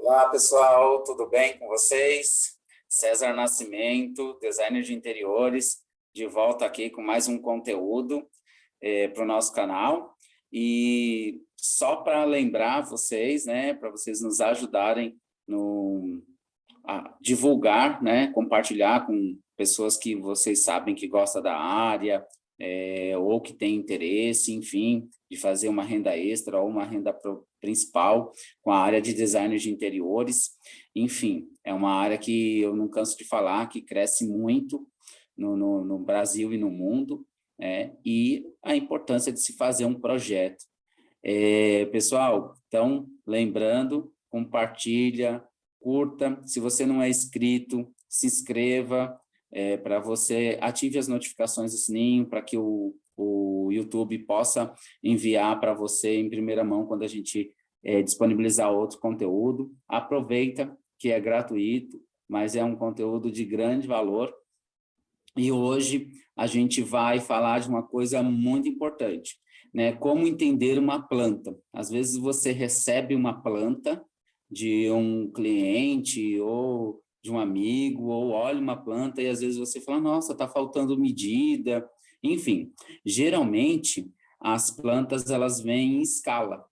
Olá, pessoal, tudo bem com vocês? César Nascimento, designer de interiores, de volta aqui com mais um conteúdo para o nosso canal. E só para lembrar vocês, né, para vocês nos ajudarem a divulgar, né, compartilhar com pessoas que vocês sabem que gostam da área, ou que tem interesse, enfim, de fazer uma renda extra ou uma renda principal com a área de design de interiores. Enfim, é uma área que eu não canso de falar, que cresce muito no Brasil e no mundo, e a importância de se fazer um projeto. Pessoal, então, lembrando, compartilha, curta. Se você não é inscrito, se inscreva, para você ative as notificações do sininho, para que o YouTube possa enviar para você em primeira mão quando a gente disponibilizar outro conteúdo. Aproveita que é gratuito, mas é um conteúdo de grande valor. E hoje a gente vai falar de uma coisa muito importante, né? Como entender uma planta. Às vezes você recebe uma planta de um cliente ou de um amigo, ou olha uma planta e às vezes você fala, nossa, está faltando medida. Enfim, geralmente as plantas elas vêm em escala.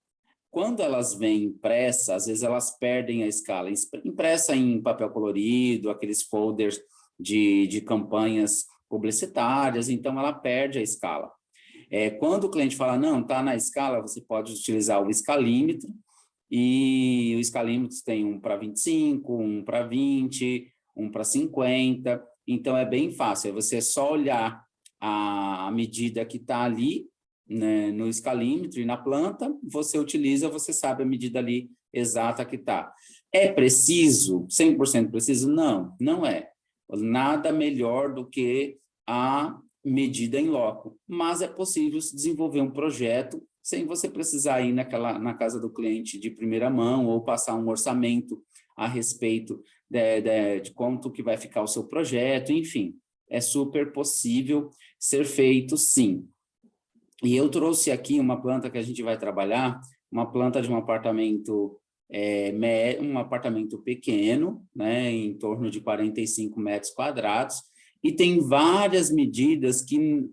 Quando elas vêm impressa, às vezes elas perdem a escala. Impressa em papel colorido, aqueles folders de campanhas publicitárias, então ela perde a escala. Quando o cliente fala, não, está na escala, você pode utilizar o escalímetro, e o escalímetro tem um para 25, um para 20, um para 50, então é bem fácil, é você só olhar a medida que está ali, né, no escalímetro e na planta, você utiliza, você sabe a medida ali exata que está. É preciso, 100% preciso? Não, não é. Nada melhor do que a medida em loco, mas é possível se desenvolver um projeto sem você precisar ir na casa do cliente de primeira mão ou passar um orçamento a respeito de quanto que vai ficar o seu projeto, enfim, é super possível ser feito, sim. E eu trouxe aqui uma planta que a gente vai trabalhar, uma planta de um apartamento pequeno, né, em torno de 45 metros quadrados, e tem várias medidas,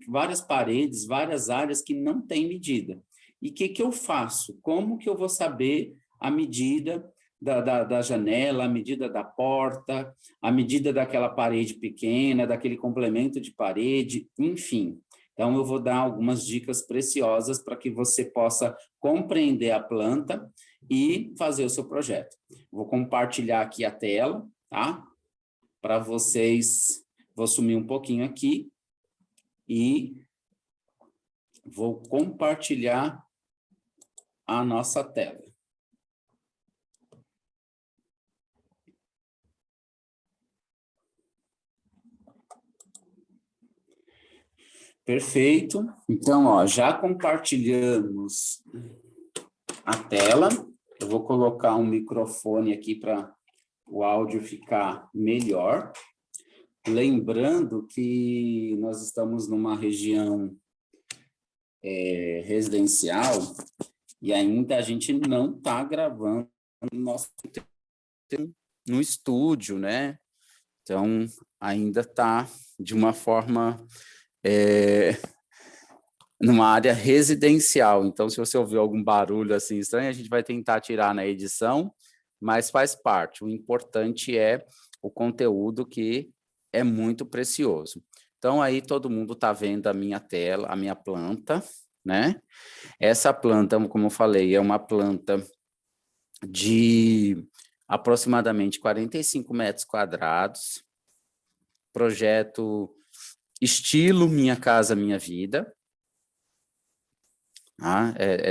várias paredes, várias áreas que não tem medida. E o que eu faço? Como que eu vou saber a medida da janela, a medida da porta, a medida daquela parede pequena, daquele complemento de parede, enfim. Então, eu vou dar algumas dicas preciosas para que você possa compreender a planta e fazer o seu projeto. Vou compartilhar aqui a tela, tá? Para vocês, vou sumir um pouquinho aqui e vou compartilhar a nossa tela. Perfeito. Então, ó, já compartilhamos a tela. Eu vou colocar um microfone aqui para o áudio ficar melhor. Lembrando que nós estamos numa região residencial e ainda a gente não está gravando nosso no estúdio, né? Então, ainda está de uma forma numa área residencial. Então, se você ouvir algum barulho assim estranho, a gente vai tentar tirar na edição, mas faz parte. O importante é o conteúdo, que é muito precioso. Então, aí todo mundo está vendo a minha tela, a minha planta, né? Essa planta, como eu falei, é uma planta de aproximadamente 45 metros quadrados, projeto estilo Minha Casa Minha Vida.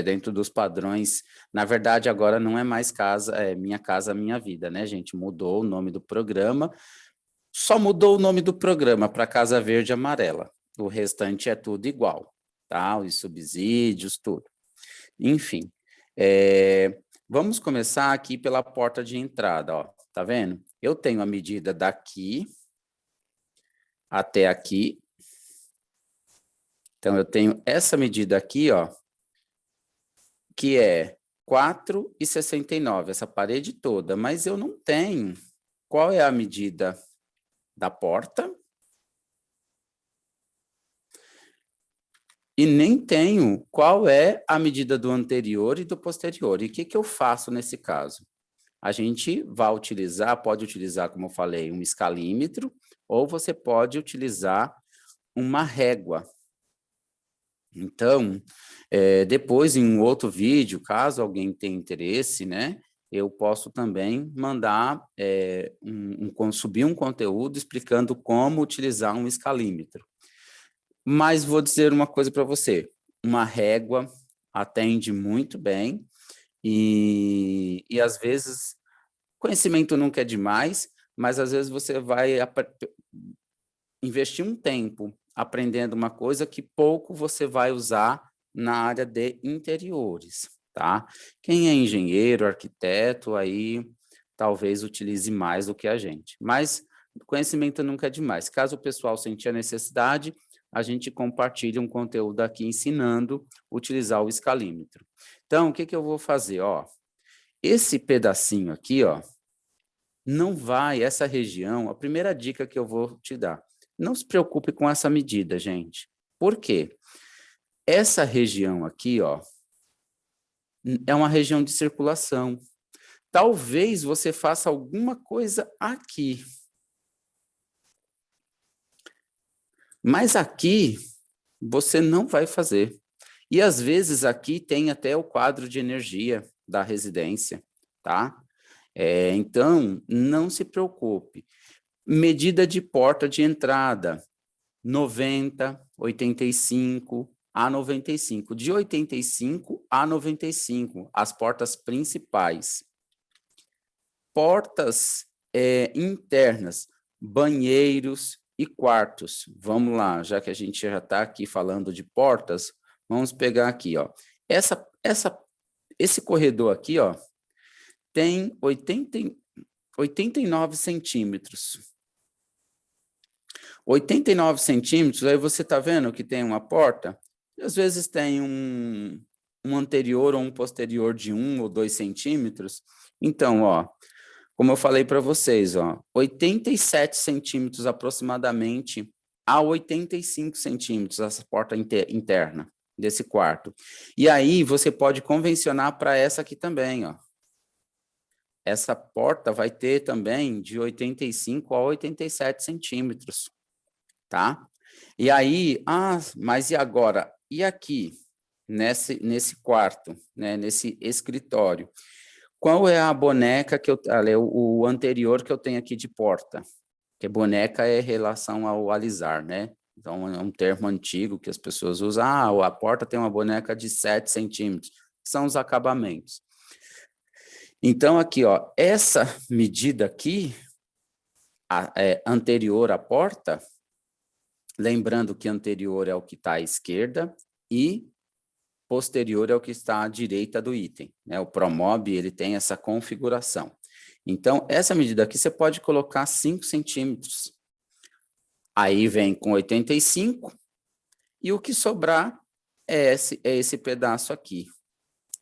Dentro dos padrões. Na verdade, agora não é mais Minha Casa Minha Vida, né, gente? Mudou o nome do programa, só mudou o nome do programa para Casa Verde e Amarela. O restante é tudo igual, tá? Os subsídios, tudo. Enfim, vamos começar aqui pela porta de entrada, ó. Tá vendo? Eu tenho a medida daqui até aqui. Então, eu tenho essa medida aqui, ó, que é 4,69, essa parede toda, mas eu não tenho qual é a medida da porta e nem tenho qual é a medida do anterior e do posterior. E o que eu faço nesse caso? A gente vai utilizar, pode utilizar, como eu falei, um escalímetro, ou você pode utilizar uma régua. Então, depois, em um outro vídeo, caso alguém tenha interesse, né, eu posso também mandar, subir um conteúdo explicando como utilizar um escalímetro. Mas vou dizer uma coisa para você, uma régua atende muito bem e às vezes, conhecimento nunca é demais, mas às vezes você vai investir um tempo aprendendo uma coisa que pouco você vai usar na área de interiores, tá? Quem é engenheiro, arquiteto, aí talvez utilize mais do que a gente. Mas conhecimento nunca é demais. Caso o pessoal sentir a necessidade, a gente compartilha um conteúdo aqui ensinando a utilizar o escalímetro. Então, o que eu vou fazer? Ó, esse pedacinho aqui, ó, não vai, essa região, a primeira dica que eu vou te dar, não se preocupe com essa medida, gente. Por quê? Essa região aqui, ó, é uma região de circulação. Talvez você faça alguma coisa aqui. Mas aqui, você não vai fazer. E às vezes aqui tem até o quadro de energia da residência, tá? Então, não se preocupe. Medida de porta de entrada, 90, 85 a 95. De 85 a 95, as portas principais. Portas internas, banheiros e quartos. Vamos lá, já que a gente já está aqui falando de portas, vamos pegar aqui, ó. Esse corredor aqui, ó, tem 89 centímetros. 89 centímetros, aí você está vendo que tem uma porta, e às vezes tem um anterior ou um posterior de 1 ou 2 centímetros. Então, ó, como eu falei para vocês, ó, 87 centímetros aproximadamente a 85 centímetros essa porta interna desse quarto. E aí você pode convencionar para essa aqui também, ó. Essa porta vai ter também de 85 a 87 centímetros, tá? E aí, mas e agora? E aqui, nesse quarto, né, nesse escritório? Qual é a boneca que o anterior que eu tenho aqui de porta? Que boneca é em relação ao alisar, né? Então, é um termo antigo que as pessoas usam. A porta tem uma boneca de 7 centímetros, que são os acabamentos. Então, aqui, ó, essa medida aqui, anterior à porta, lembrando que anterior é o que está à esquerda e posterior é o que está à direita do item, né? O Promob, ele tem essa configuração. Então, essa medida aqui você pode colocar 5 centímetros. Aí vem com 85 e o que sobrar é esse pedaço aqui,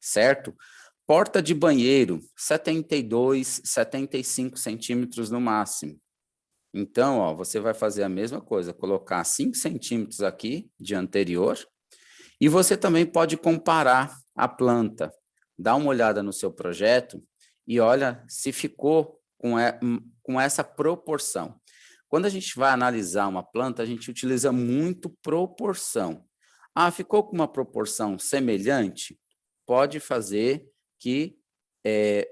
certo? Porta de banheiro, 72, 75 centímetros no máximo. Então, ó, você vai fazer a mesma coisa, colocar 5 centímetros aqui de anterior, e você também pode comparar a planta, dá uma olhada no seu projeto e olha se ficou com essa proporção. Quando a gente vai analisar uma planta, a gente utiliza muito proporção. Ficou com uma proporção semelhante? Pode fazer que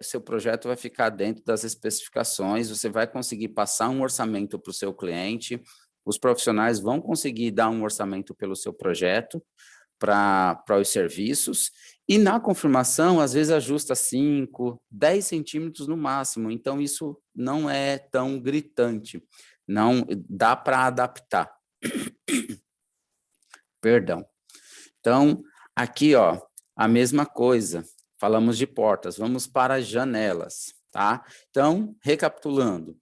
seu projeto vai ficar dentro das especificações, você vai conseguir passar um orçamento para o seu cliente, os profissionais vão conseguir dar um orçamento pelo seu projeto, para os serviços, e na confirmação, às vezes ajusta 5, 10 centímetros no máximo, então isso não é tão gritante, não dá para adaptar. Perdão. Então, aqui, ó, a mesma coisa, falamos de portas, vamos para as janelas, tá? Então, recapitulando,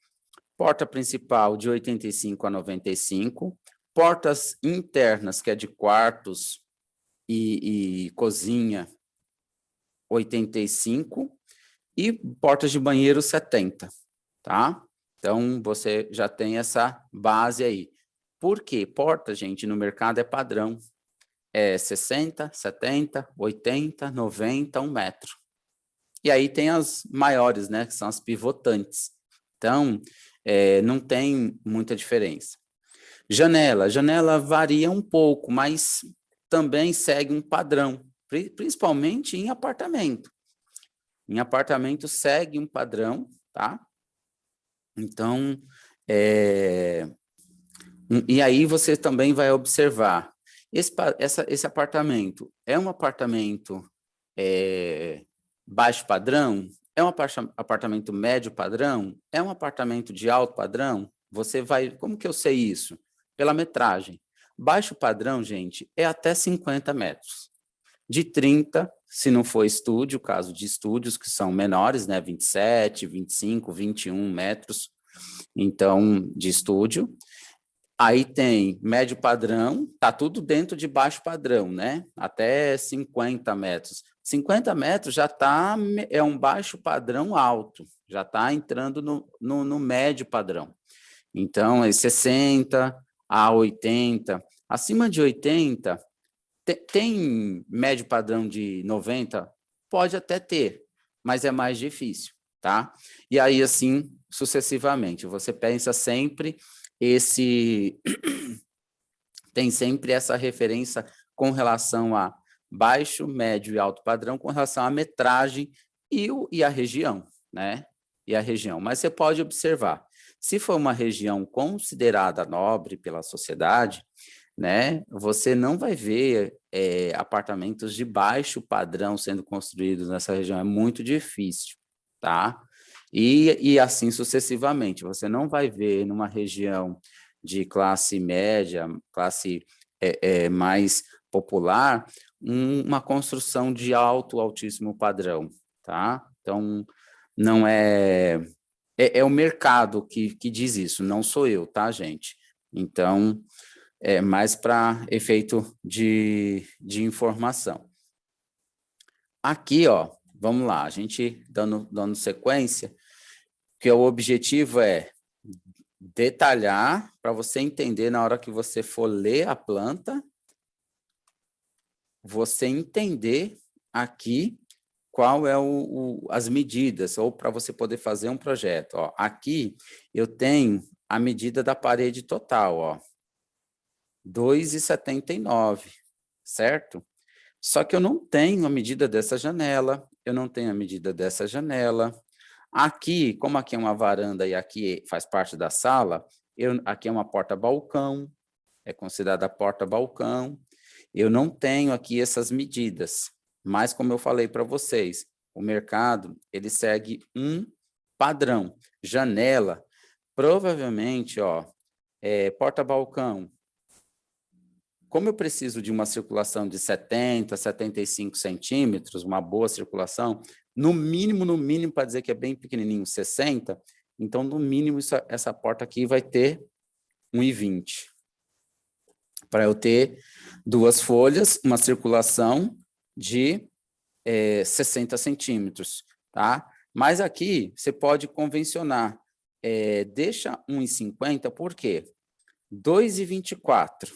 porta principal de 85 a 95, portas internas, que é de quartos, e cozinha, 85 e portas de banheiro 70, tá? Então, você já tem essa base aí. Por quê? Porta, gente, no mercado é padrão. É 60, 70, 80, 90, 1 metro. E aí tem as maiores, né, que são as pivotantes. Então, não tem muita diferença. Janela varia um pouco, mas também segue um padrão, principalmente em apartamento. Em apartamento segue um padrão, tá? Então, e aí você também vai observar, esse apartamento é um apartamento baixo padrão? É um apartamento médio padrão? É um apartamento de alto padrão? Você vai, como que eu sei isso? Pela metragem. Baixo padrão, gente, é até 50 metros. De 30, se não for estúdio, caso de estúdios que são menores, né, 27, 25, 21 metros, então, de estúdio. Aí tem médio padrão, tá tudo dentro de baixo padrão, né? Até 50 metros. 50 metros já é um baixo padrão alto, já está entrando no médio padrão. Então, é 60 a 80. Acima de 80, tem médio padrão de 90? Pode até ter, mas é mais difícil, tá? E aí, assim, sucessivamente. Você pensa sempre tem sempre essa referência com relação a baixo, médio e alto padrão, com relação à metragem e a região, né? E a região. Mas você pode observar, se for uma região considerada nobre pela sociedade, né, você não vai ver apartamentos de baixo padrão sendo construídos nessa região, é muito difícil, tá? E assim sucessivamente, você não vai ver numa região de classe média, classe mais popular, uma construção de altíssimo padrão, tá? Então, não é o mercado que diz isso, não sou eu, tá, gente? Então, é mais para efeito de informação. Aqui, ó, vamos lá, a gente dando sequência, que o objetivo é detalhar para você entender na hora que você for ler a planta, você entender aqui qual é as medidas, ou para você poder fazer um projeto. Ó, aqui eu tenho a medida da parede total, ó, 2,79, certo? Só que eu não tenho a medida dessa janela, eu não tenho a medida dessa janela. Aqui, como aqui é uma varanda e aqui faz parte da sala, aqui é uma porta-balcão, é considerada porta-balcão. Eu não tenho aqui essas medidas, mas como eu falei para vocês, o mercado, ele segue um padrão. Janela, provavelmente, ó, porta-balcão, como eu preciso de uma circulação de 70, 75 centímetros, uma boa circulação, no mínimo, para dizer que é bem pequenininho, 60, então, no mínimo, essa porta aqui vai ter 1,20. Para eu ter 2 folhas, uma circulação de 60 centímetros, tá? Mas aqui, você pode convencionar, deixa 1,50, por quê? 2,24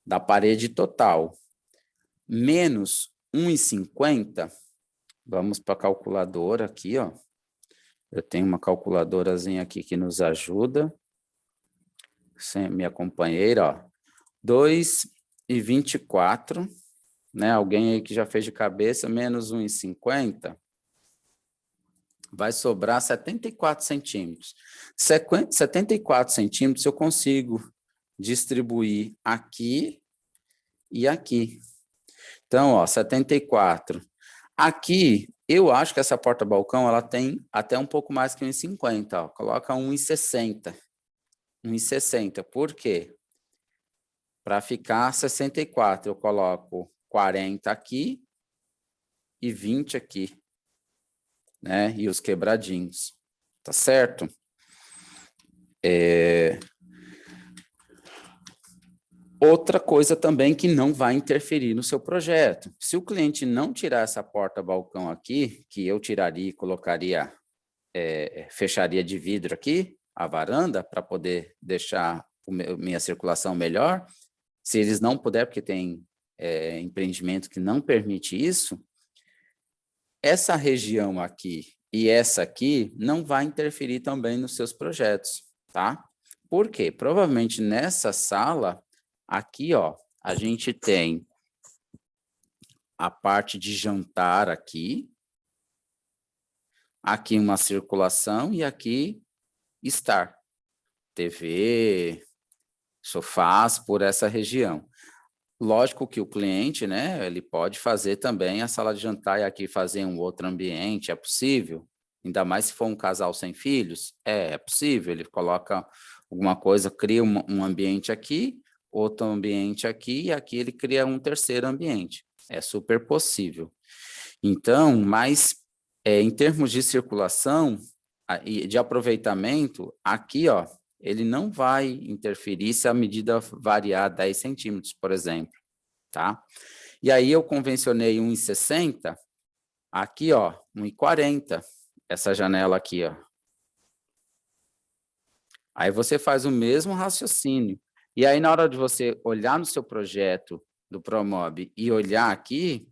da parede total, menos 1,50, vamos para a calculadora aqui, ó. Eu tenho uma calculadorazinha aqui que nos ajuda. Minha companheira, ó. 2,24, né? Alguém aí que já fez de cabeça, menos 1,50, vai sobrar 74 centímetros. 74 centímetros eu consigo distribuir aqui e aqui. Então, ó, 74. Aqui, eu acho que essa porta-balcão, ela tem até um pouco mais que 1,50, ó. Coloca 1,60. 1,60. Por quê? Para ficar 64, eu coloco 40 aqui e 20 aqui, né? E os quebradinhos. Tá certo? Outra coisa também que não vai interferir no seu projeto. Se o cliente não tirar essa porta-balcão aqui, que eu tiraria e colocaria, fecharia de vidro aqui, a varanda, para poder deixar minha circulação melhor, se eles não puderem, porque tem empreendimento que não permite isso, essa região aqui e essa aqui não vai interferir também nos seus projetos, tá? Por quê? Provavelmente nessa sala, aqui, ó, a gente tem a parte de jantar aqui uma circulação e aqui estar. TV, sofás por essa região. Lógico que o cliente, né, ele pode fazer também a sala de jantar e aqui fazer um outro ambiente, é possível. Ainda mais se for um casal sem filhos, é possível. Ele coloca alguma coisa, cria um ambiente aqui, outro ambiente aqui, e aqui ele cria um terceiro ambiente. É super possível. Então, mas em termos de circulação e de aproveitamento, aqui, ó, ele não vai interferir se a medida variar 10 centímetros, por exemplo, tá? E aí eu convencionei 1,60, aqui, ó, 1,40, essa janela aqui, ó. Aí você faz o mesmo raciocínio. E aí, na hora de você olhar no seu projeto do Promob e olhar aqui,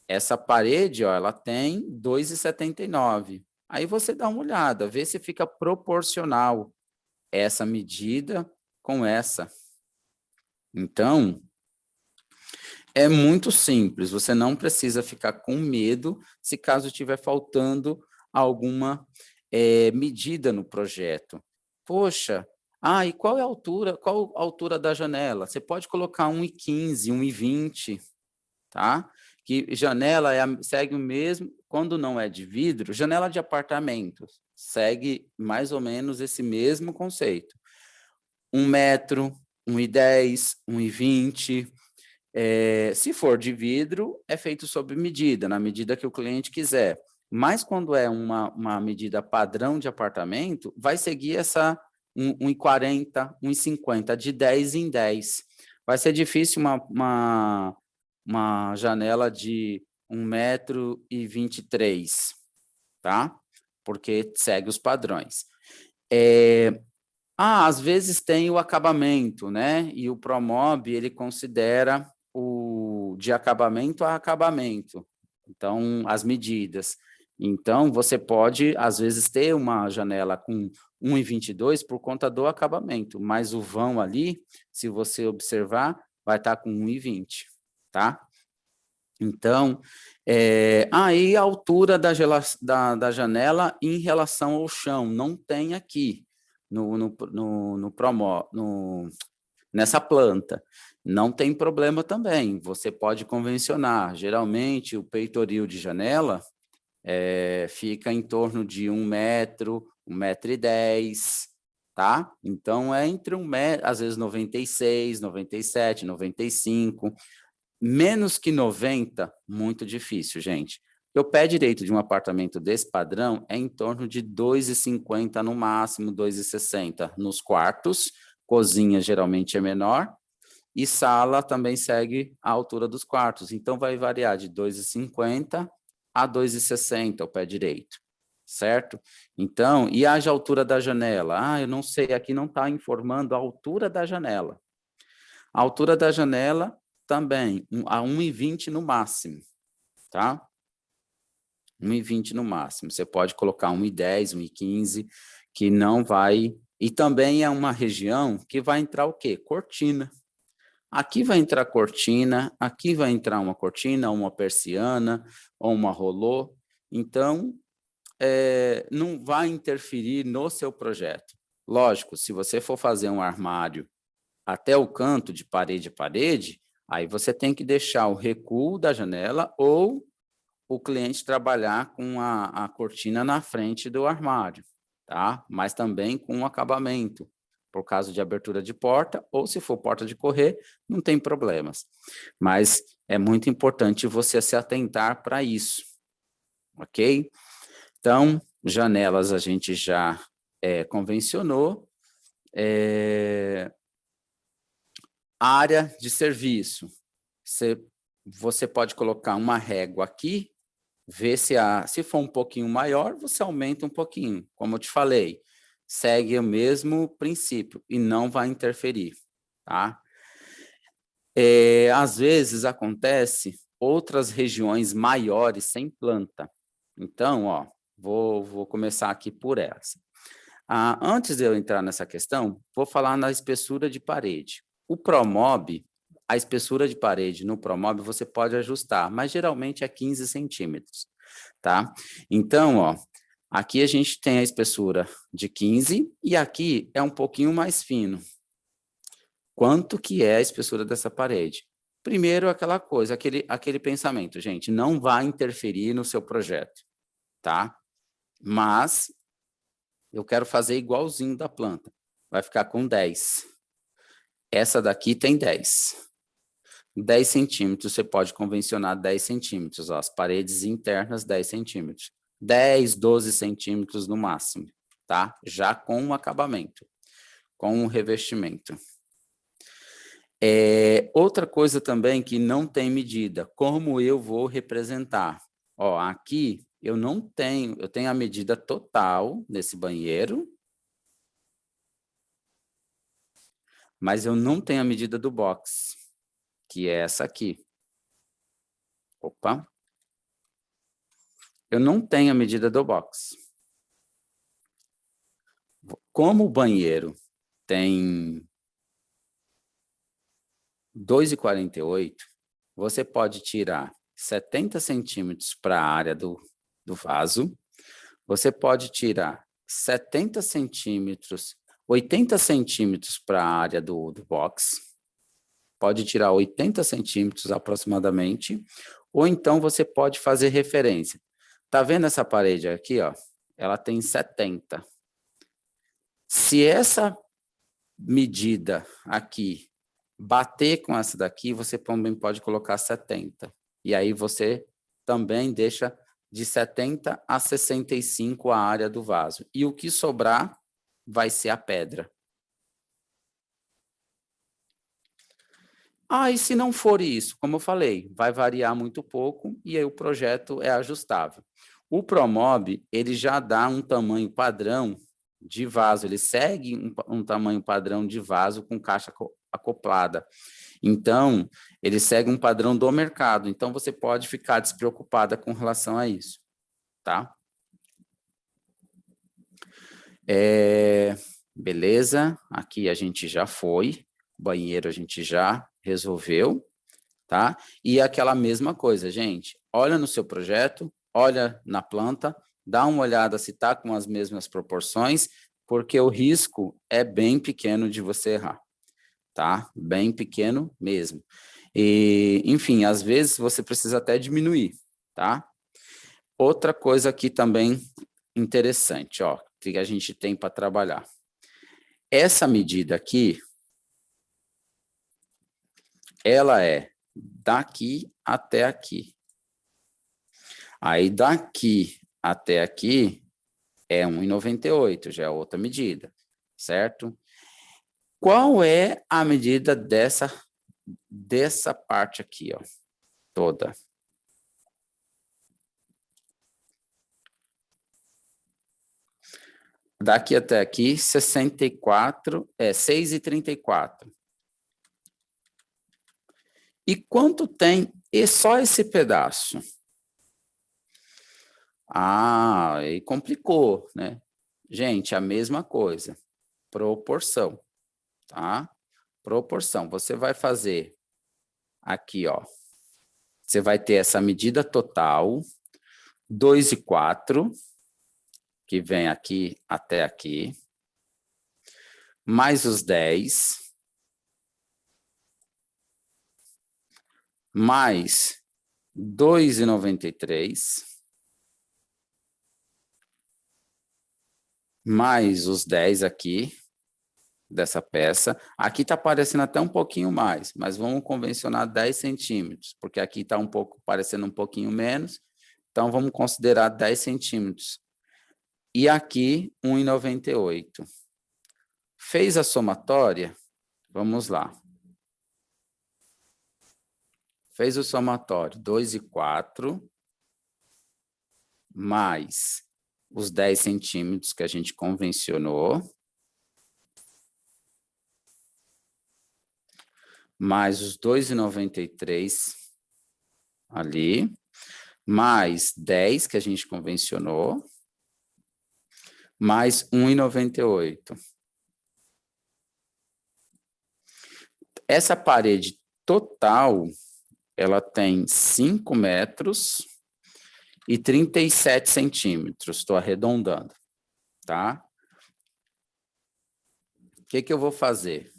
essa parede, ó, ela tem 2,79. Aí você dá uma olhada, vê se fica proporcional essa medida com essa. Então, é muito simples, você não precisa ficar com medo se caso estiver faltando alguma medida no projeto. Poxa, e qual é a altura? Qual a altura da janela? Você pode colocar 1,15, 1,20, tá? Que janela segue o mesmo, quando não é de vidro, janela de apartamento, segue mais ou menos esse mesmo conceito. 1 metro, 1,10, 1,20. Se for de vidro, é feito sob medida, na medida que o cliente quiser. Mas quando é uma medida padrão de apartamento, vai seguir essa 1,40, 1,50, de 10 em 10. Vai ser difícil uma janela de 1,23 m, tá? Porque segue os padrões. Às vezes tem o acabamento, né? E o Promob, ele considera o de acabamento a acabamento. Então, as medidas. Então, você pode, às vezes, ter uma janela com 1,22 por conta do acabamento, mas o vão ali, se você observar, vai estar com 1,20, tá? Então, aí a altura da janela em relação ao chão, não tem aqui nessa planta. Não tem problema também, você pode convencionar. Geralmente, o peitoril de janela fica em torno de 1 metro, 1,10 m, tá? Então, é entre 1 metro, às vezes 96, 97, 95. Menos que 90, muito difícil, gente. O pé direito de um apartamento desse padrão é em torno de 2,50 no máximo, 2,60 nos quartos. Cozinha geralmente é menor. E sala também segue a altura dos quartos. Então, vai variar de 2,50 a 2,60 o pé direito, certo? Então, e a altura da janela? Eu não sei, aqui não está informando a altura da janela. A altura da janela também, a 1,20 no máximo, tá? 1,20 no máximo. Você pode colocar 1,10, 1,15, que não vai... E também é uma região que vai entrar o quê? Cortina. Aqui vai entrar cortina, aqui vai entrar uma cortina, uma persiana, ou uma rolô. Então, não vai interferir no seu projeto. Lógico, se você for fazer um armário até o canto de parede a parede, aí você tem que deixar o recuo da janela ou o cliente trabalhar com a cortina na frente do armário, tá? Mas também com um acabamento, por caso de abertura de porta, ou se for porta de correr, não tem problemas. Mas é muito importante você se atentar para isso, ok? Então, janelas a gente já convencionou. Área de serviço. Você pode colocar uma régua aqui, ver se for um pouquinho maior, você aumenta um pouquinho. Como eu te falei, segue o mesmo princípio e não vai interferir, tá? Às vezes acontece outras regiões maiores sem planta. Então, ó, vou começar aqui por essa. Antes de eu entrar nessa questão, vou falar na espessura de parede. O Promob, a espessura de parede no Promob você pode ajustar, mas geralmente é 15 centímetros, tá? Então, ó, aqui a gente tem a espessura de 15 e aqui é um pouquinho mais fino. Quanto que é a espessura dessa parede? Primeiro, aquela coisa, aquele pensamento, gente, não vai interferir no seu projeto, tá? Mas eu quero fazer igualzinho da planta. Vai ficar com 10. Essa daqui tem 10. 10 centímetros, você pode convencionar 10 centímetros, ó, as paredes internas 10 centímetros. 10, 12 centímetros no máximo, tá? Já com o acabamento, com o revestimento. Outra coisa também que não tem medida, como eu vou representar? Ó, aqui eu não tenho, eu tenho a medida total nesse banheiro, mas eu não tenho a medida do box, que é essa aqui. Opa! Eu não tenho a medida do box. Como o banheiro tem 2,48, você pode tirar 70 centímetros para a área do vaso, você pode tirar 70 centímetros, 80 centímetros para a área do box, pode tirar 80 centímetros aproximadamente, ou então você pode fazer referência. Tá vendo essa parede aqui, ó? Ela tem 70. Se essa medida aqui bater com essa daqui, você também pode colocar 70. E aí você também deixa de 70 a 65 a área do vaso. E o que sobrar vai ser a pedra. E se não for isso, como eu falei, vai variar muito pouco e aí o projeto é ajustável. O Promob, ele já dá um tamanho padrão de vaso, ele segue um tamanho padrão de vaso com caixa acoplada. Então, ele segue um padrão do mercado, então você pode ficar despreocupada com relação a isso, tá? Beleza, aqui a gente já foi, banheiro a gente já resolveu, tá? E aquela mesma coisa, gente, olha no seu projeto, olha na planta, dá uma olhada se está com as mesmas proporções, porque o risco é bem pequeno de você errar, tá? Bem pequeno mesmo. E, enfim, às vezes você precisa até diminuir, tá? Outra coisa aqui também interessante, ó, que a gente tem para trabalhar. Essa medida aqui, ela é daqui até aqui. Aí daqui até aqui é 1,98, já é outra medida, certo? Qual é a medida dessa parte aqui, ó, toda? Daqui até aqui, 64, 6,34. E quanto tem só esse pedaço? Aí complicou, né? Gente, a mesma coisa. Proporção, tá? Proporção. Você vai fazer aqui, ó. Você vai ter essa medida total, 2,4, que vem aqui até aqui, mais os 10, mais 2,93, mais os 10 aqui, dessa peça. Aqui está parecendo até um pouquinho mais, mas vamos convencionar 10 centímetros, porque aqui está um pouco parecendo um pouquinho menos, então vamos considerar 10 centímetros. E aqui, 1,98. Fez a somatória? Vamos lá. fez o somatório 2 e 4, mais os 10 centímetros que a gente convencionou, mais os 2,93 ali, mais 10 que a gente convencionou, mais 1,98. Essa parede total, ela tem 5 metros e 37 centímetros, estou arredondando, tá? O que eu vou fazer?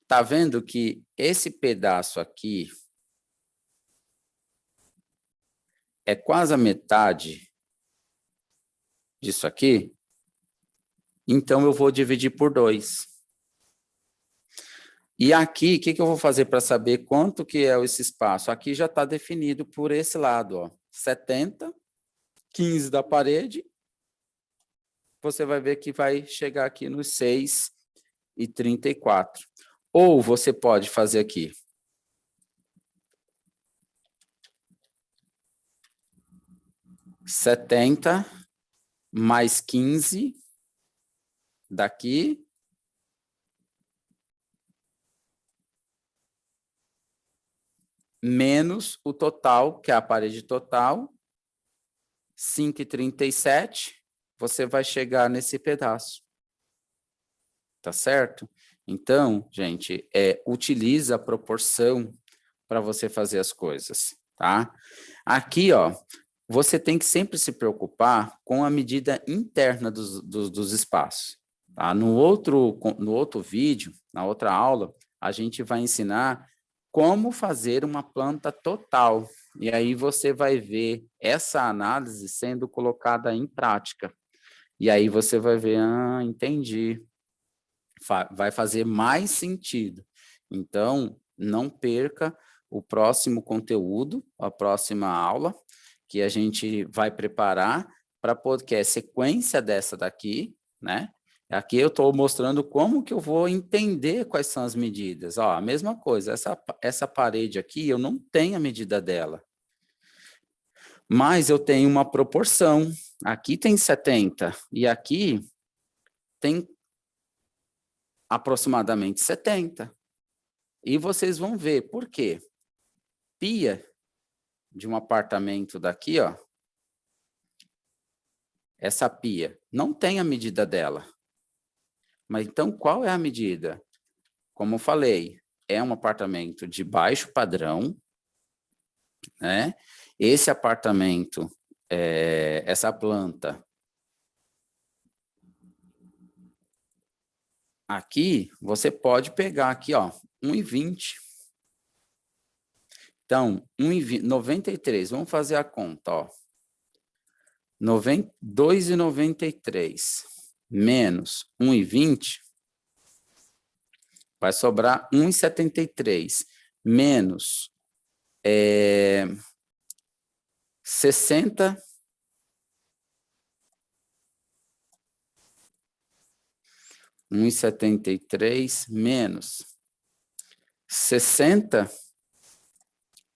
Tá vendo que esse pedaço aqui é quase a metade disso aqui? Então, eu vou dividir por 2. E aqui, o que eu vou fazer para saber quanto que é esse espaço? Aqui já está definido por esse lado, ó, 70, 15 da parede. Você vai ver que vai chegar aqui nos 6,34. Ou você pode fazer aqui. Setenta mais 15 daqui. Menos o total, que é a parede total, 5,37, você vai chegar nesse pedaço. Tá certo? Então, gente, utiliza a proporção para você fazer as coisas, tá? Aqui, ó, você tem que sempre se preocupar com a medida interna dos espaços. Tá? No outro vídeo, na outra aula, a gente vai ensinar como fazer uma planta total. E aí você vai ver essa análise sendo colocada em prática. E aí você vai ver, entendi. Vai fazer mais sentido. Então, não perca o próximo conteúdo, a próxima aula, que a gente vai preparar para que é sequência dessa daqui, né? Aqui eu estou mostrando como que eu vou entender quais são as medidas. Ó, a mesma coisa, essa parede aqui, eu não tenho a medida dela. Mas eu tenho uma proporção. Aqui tem 70 e aqui tem aproximadamente 70. E vocês vão ver por quê. Pia de um apartamento daqui, ó. Essa pia não tem a medida dela. Mas então qual é a medida? Como eu falei, é um apartamento de baixo padrão, né? Esse apartamento, essa planta aqui, você pode pegar aqui, ó, 1,20. Então, 93, vamos fazer a conta, ó. 2,93 menos 1,20 vai sobrar 1,73 menos 60 1,73 menos 60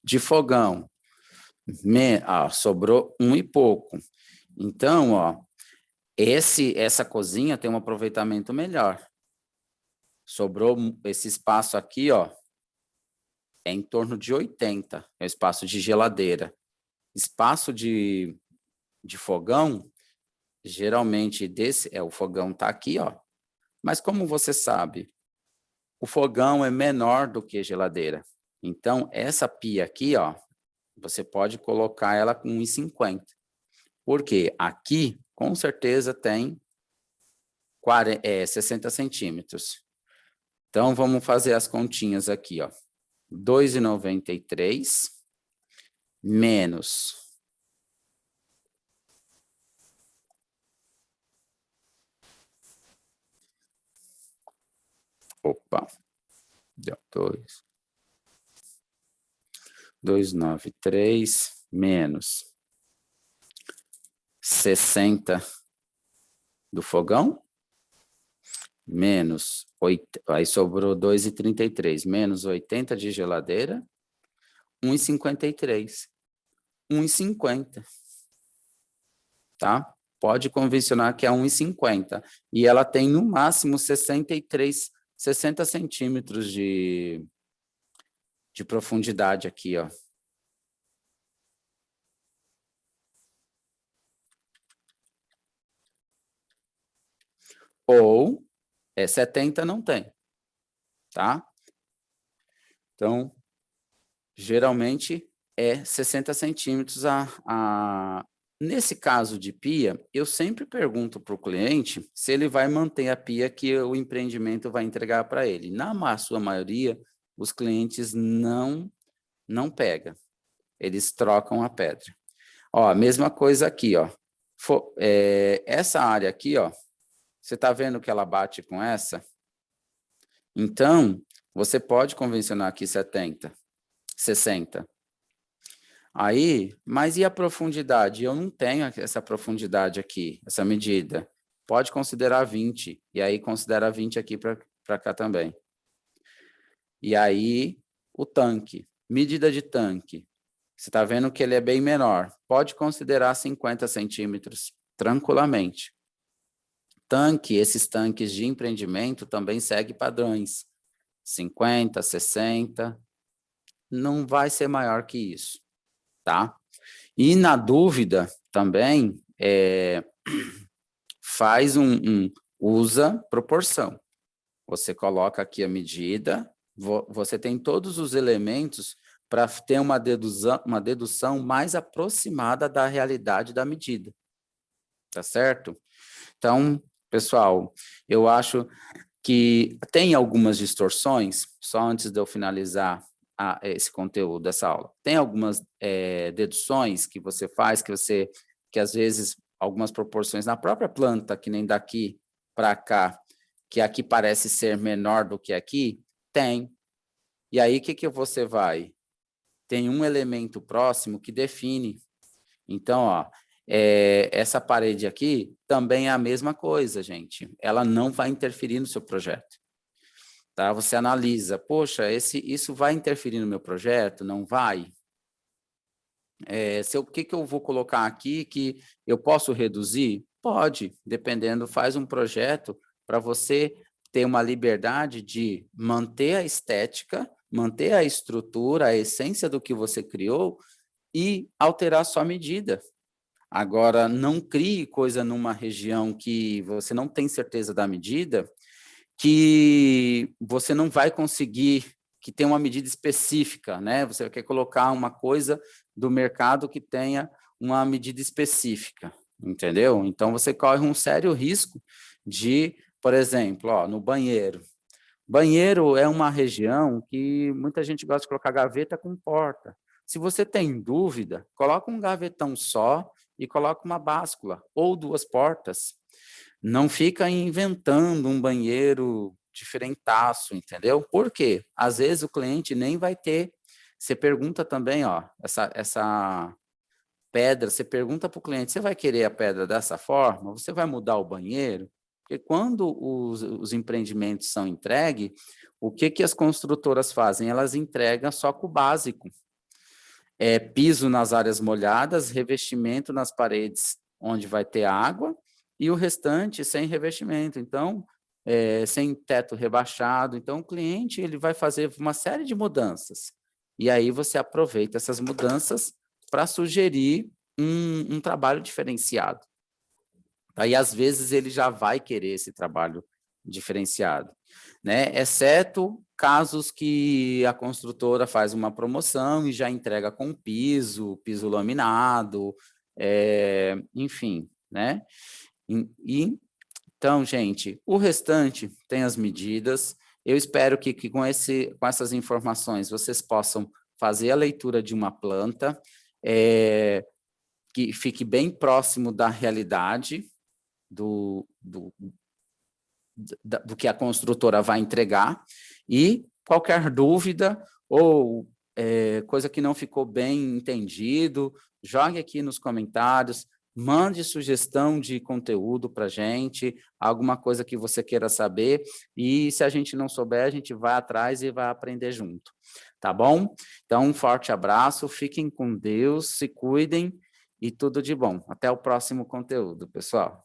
de fogão. Sobrou 1 e pouco. Então, ó, essa cozinha tem um aproveitamento melhor. Sobrou esse espaço aqui, ó, é em torno de 80, é o espaço de geladeira. Espaço de fogão, geralmente o fogão tá aqui, ó. Mas como você sabe, o fogão é menor do que a geladeira. Então, essa pia aqui, ó, você pode colocar ela com 1,50. Porque aqui, com certeza, tem 60 centímetros. Então, vamos fazer as continhas aqui, ó. 2,93 menos 293 menos 60 do fogão, menos 8, aí sobrou 2,33, menos 80 de geladeira, 1,53. 1,50, tá? Pode convencionar que é 1,50. E ela tem, no máximo, 60 centímetros de profundidade aqui, ó. Ou 70 não tem, tá? Então, geralmente é 60 centímetros Nesse caso de pia, eu sempre pergunto para o cliente se ele vai manter a pia que o empreendimento vai entregar para ele. Na sua maioria, os clientes não pegam, eles trocam a pedra. Ó, a mesma coisa aqui, ó. Essa área aqui, ó, você está vendo que ela bate com essa? Então, você pode convencionar aqui 70, 60. Aí, mas e a profundidade? Eu não tenho essa profundidade aqui, essa medida. Pode considerar 20, e aí considera 20 aqui para cá também. E aí, o tanque, medida de tanque. Você está vendo que ele é bem menor. Pode considerar 50 centímetros, tranquilamente. Tanque, esses tanques de empreendimento também seguem padrões. 50, 60, não vai ser maior que isso, tá? E na dúvida também, usa proporção. Você coloca aqui a medida, você tem todos os elementos para ter uma dedução mais aproximada da realidade da medida, tá certo? Então, pessoal, eu acho que tem algumas distorções, só antes de eu finalizar esse conteúdo dessa aula. Tem algumas deduções que você faz, que às vezes, algumas proporções na própria planta, que nem daqui para cá, que aqui parece ser menor do que aqui, tem. E aí, o que você vai? Tem um elemento próximo que define. Então, ó, essa parede aqui também é a mesma coisa, gente. Ela não vai interferir no seu projeto. Tá? Você analisa, poxa, isso vai interferir no meu projeto? Não vai? O que eu vou colocar aqui que eu posso reduzir? Pode, dependendo, faz um projeto para você ter uma liberdade de manter a estética, manter a estrutura, a essência do que você criou e alterar sua medida. Agora, não crie coisa numa região que você não tem certeza da medida, que você não vai conseguir, que tem uma medida específica, né? Você quer colocar uma coisa do mercado que tenha uma medida específica, entendeu? Então, você corre um sério risco de, por exemplo, ó, no banheiro. Banheiro é uma região que muita gente gosta de colocar gaveta com porta. Se você tem dúvida, coloca um gavetão só e coloca uma báscula ou 2 portas. Não fica inventando um banheiro diferentaço, entendeu? Por quê? Às vezes o cliente nem vai ter. Você pergunta também, ó, essa pedra, você pergunta para o cliente, você vai querer a pedra dessa forma? Você vai mudar o banheiro? Porque quando os empreendimentos são entregues, o que as construtoras fazem? Elas entregam só com o básico. Piso nas áreas molhadas, revestimento nas paredes onde vai ter água, e o restante sem revestimento. Então, sem teto rebaixado. Então, o cliente ele vai fazer uma série de mudanças. E aí você aproveita essas mudanças para sugerir um trabalho diferenciado. Aí, às vezes, ele já vai querer esse trabalho diferenciado, né? Exceto casos que a construtora faz uma promoção e já entrega com piso laminado, enfim, né? Então, gente, o restante tem as medidas. Eu espero que com essas informações vocês possam fazer a leitura de uma planta, que fique bem próximo da realidade do que a construtora vai entregar, e qualquer dúvida ou coisa que não ficou bem entendido, jogue aqui nos comentários, Mande sugestão de conteúdo para a gente, alguma coisa que você queira saber, e se a gente não souber, a gente vai atrás e vai aprender junto, tá bom? Então, um forte abraço, fiquem com Deus, se cuidem e tudo de bom. Até o próximo conteúdo, pessoal.